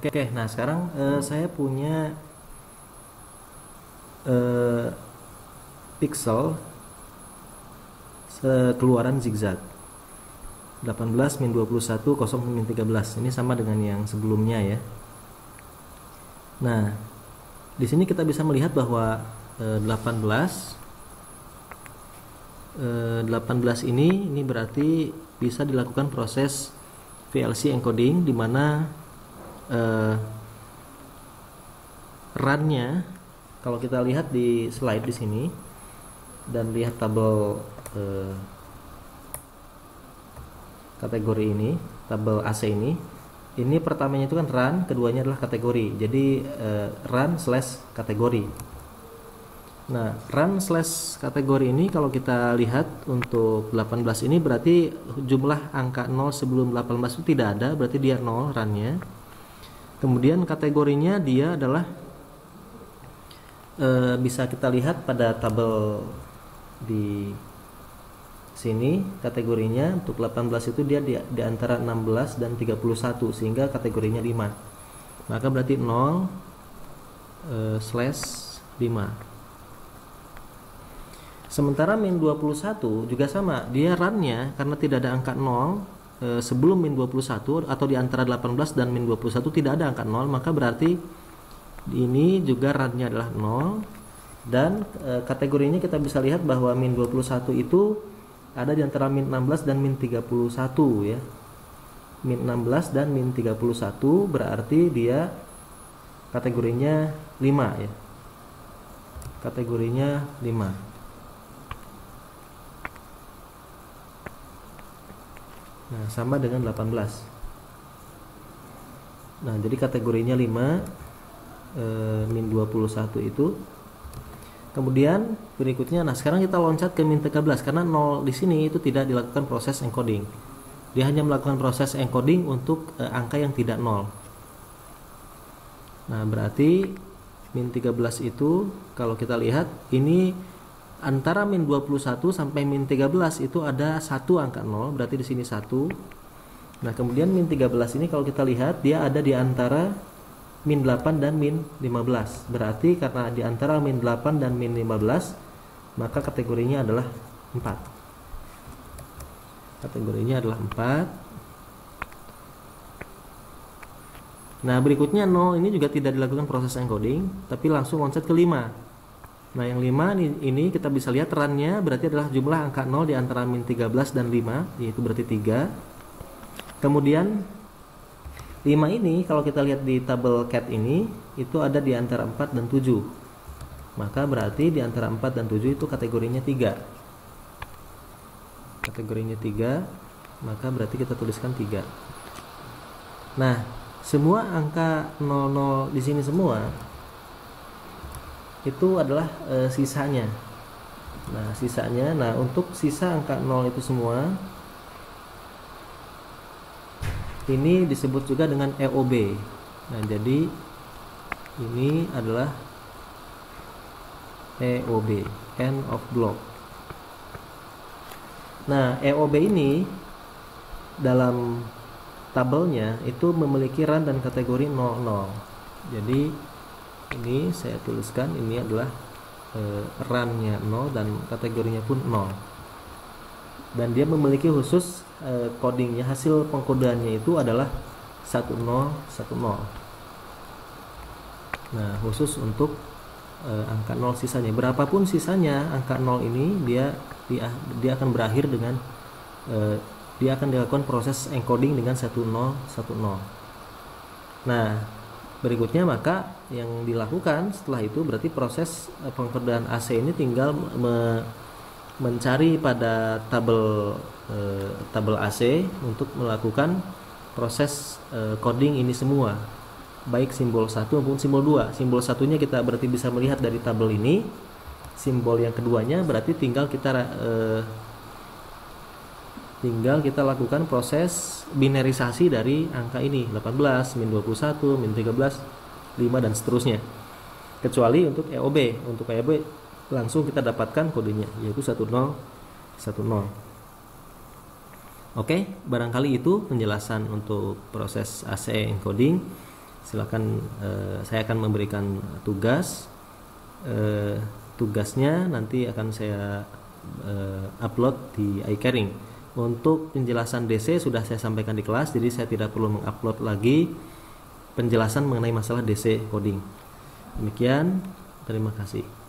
Oke, nah sekarang saya punya eh, pixel keluaran zigzag 18 min 21 0 min 13. Ini sama dengan yang sebelumnya ya. Nah, di sini kita bisa melihat bahwa 18 ini berarti bisa dilakukan proses VLC encoding, di mana run-nya kalau kita lihat di slide di sini dan lihat tabel kategori ini, tabel AC ini pertamanya itu kan run, keduanya adalah kategori. Jadi run slash kategori. Nah, run slash kategori ini kalau kita lihat untuk 18 ini berarti jumlah angka 0 sebelum 18 itu tidak ada, berarti dia 0 runnya. Kemudian kategorinya dia adalah bisa kita lihat pada tabel di sini. Kategorinya untuk 18 itu dia di antara 16 dan 31, sehingga kategorinya 5. Maka berarti 0 slash 5. Sementara min 21 juga sama, dia runnya karena tidak ada angka 0 sebelum min 21 atau di antara 18 dan min 21 tidak ada angka 0, maka berarti ini juga runnya adalah 0. Dan kategorinya kita bisa lihat bahwa min 21 itu ada di antara min 16 dan min 31 ya. Min 16 dan min 31 berarti dia kategorinya 5 ya. Kategorinya 5. Nah, sama dengan 18. Nah, jadi kategorinya 5 min 21 itu. Kemudian berikutnya, nah sekarang kita loncat ke min 13 karena 0 di sini itu tidak dilakukan proses encoding. Dia hanya melakukan proses encoding untuk angka yang tidak 0. Nah, berarti min 13 itu kalau kita lihat ini antara min 21 sampai min 13 itu ada satu angka 0, berarti di sini 1. Nah, kemudian min 13 ini kalau kita lihat dia ada di antara min 8 dan min 15. Berarti karena di antara min 8 dan min 15, maka kategorinya adalah 4. Kategorinya adalah 4. Nah, berikutnya 0 ini juga tidak dilakukan proses encoding, tapi langsung loncat ke 5. Nah, yang 5 ini kita bisa lihat runnya berarti adalah jumlah angka 0 di antara min 13 dan 5, yaitu berarti 3. Kemudian 5 ini kalau kita lihat di tabel cat ini itu ada di antara 4 dan 7. Maka berarti di antara 4 dan 7 itu kategorinya 3. Kategorinya 3, maka berarti kita tuliskan 3. Nah, semua angka 00 di sini semua itu adalah sisanya. Nah, sisanya, nah untuk sisa angka 0 itu semua ini disebut juga dengan EOB. Nah, jadi ini adalah EOB, end of block. Nah, EOB ini dalam tabelnya itu memiliki run dan kategori 00. Jadi ini saya tuliskan, ini adalah run-nya 0 dan kategorinya pun 0. Dan dia memiliki khusus codingnya, hasil pengkodeannya itu adalah 1010. Nah, khusus untuk angka 0 sisanya. Berapapun sisanya angka 0 ini dia akan berakhir dengan dia akan dilakukan proses encoding dengan 1010. Nah, berikutnya maka yang dilakukan setelah itu berarti proses pengkodean AC ini tinggal mencari pada tabel AC untuk melakukan proses coding ini semua, baik simbol 1 maupun simbol 2. Simbol satunya kita berarti bisa melihat dari tabel ini. Simbol yang keduanya berarti tinggal kita lakukan proses binarisasi dari angka ini, 18, min 21, min 13, 5 dan seterusnya. Kecuali untuk EOB. Untuk EOB langsung kita dapatkan kodenya, yaitu 1010. Oke, barangkali itu penjelasan untuk proses AC encoding. silakan, saya akan memberikan tugas. Tugasnya nanti akan saya upload di iCaring. Untuk penjelasan DC sudah saya sampaikan di kelas, jadi saya tidak perlu mengupload lagi penjelasan mengenai masalah DC coding. Demikian, terima kasih.